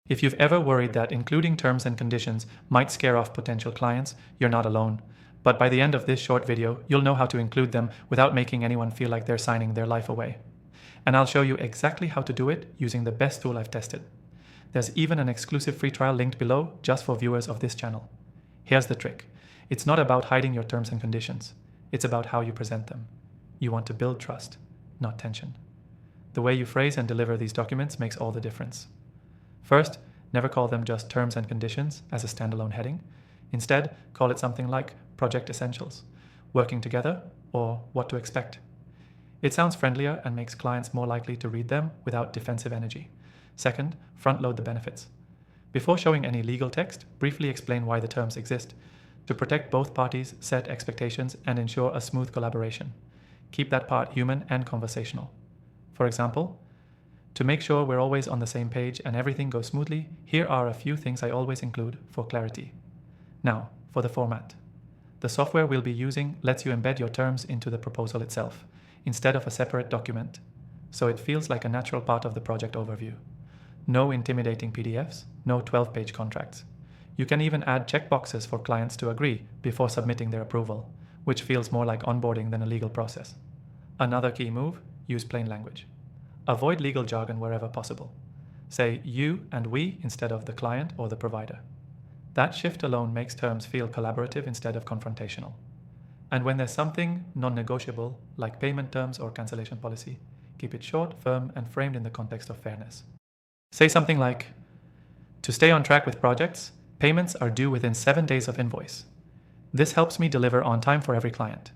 If you've ever worried that including terms and conditions might scare off potential clients, you're not alone. But by the end of this short video, you'll know how to include them without making anyone feel like they're signing their life away. And I'll show you exactly how to do it using the best tool I've tested. There's even an exclusive free trial linked below just for viewers of this channel. Here's the trick. It's not about hiding your terms and conditions. It's about how you present them. You want to build trust, not tension. The way you phrase and deliver these documents makes all the difference. First, never call them just terms and conditions as a standalone heading. Instead, call it something like Project Essentials, Working Together, or What to Expect. It sounds friendlier and makes clients more likely to read them without defensive energy. Second, front-load the benefits. Before showing any legal text, briefly explain why the terms exist. To protect both parties, set expectations, and ensure a smooth collaboration. Keep that part human and conversational. For example, to make sure we're always on the same page and everything goes smoothly, here are a few things I always include for clarity. Now, for the format. The software we'll be using lets you embed your terms into the proposal itself, instead of a separate document, so it feels like a natural part of the project overview. No intimidating PDFs, no 12-page contracts. You can even add checkboxes for clients to agree before submitting their approval, which feels more like onboarding than a legal process. Another key move, use plain language. Avoid legal jargon wherever possible. Say you and we instead of the client or the provider. That shift alone makes terms feel collaborative instead of confrontational. And when there's something non-negotiable, like payment terms or cancellation policy, keep it short, firm, and framed in the context of fairness. Say something like, to stay on track with projects, payments are due within 7 days of invoice. This helps me deliver on time for every client.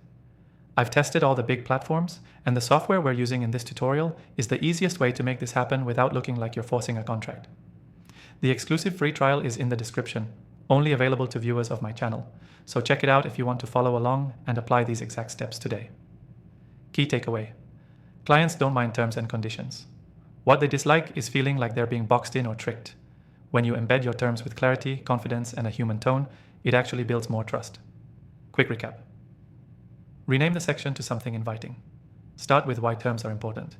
I've tested all the big platforms, and the software we're using in this tutorial is the easiest way to make this happen without looking like you're forcing a contract. The exclusive free trial is in the description, only available to viewers of my channel, so check it out if you want to follow along and apply these exact steps today. Key takeaway. Clients don't mind terms and conditions. What they dislike is feeling like they're being boxed in or tricked. When you embed your terms with clarity, confidence, and a human tone, it actually builds more trust. Quick recap. Rename the section to something inviting. Start with why terms are important.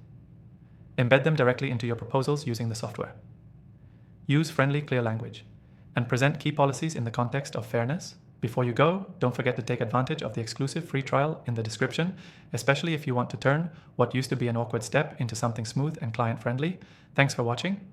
Embed them directly into your proposals using the software. Use friendly, clear language, and present key policies in the context of fairness. Before you go, don't forget to take advantage of the exclusive free trial in the description, especially if you want to turn what used to be an awkward step into something smooth and client-friendly. Thanks for watching.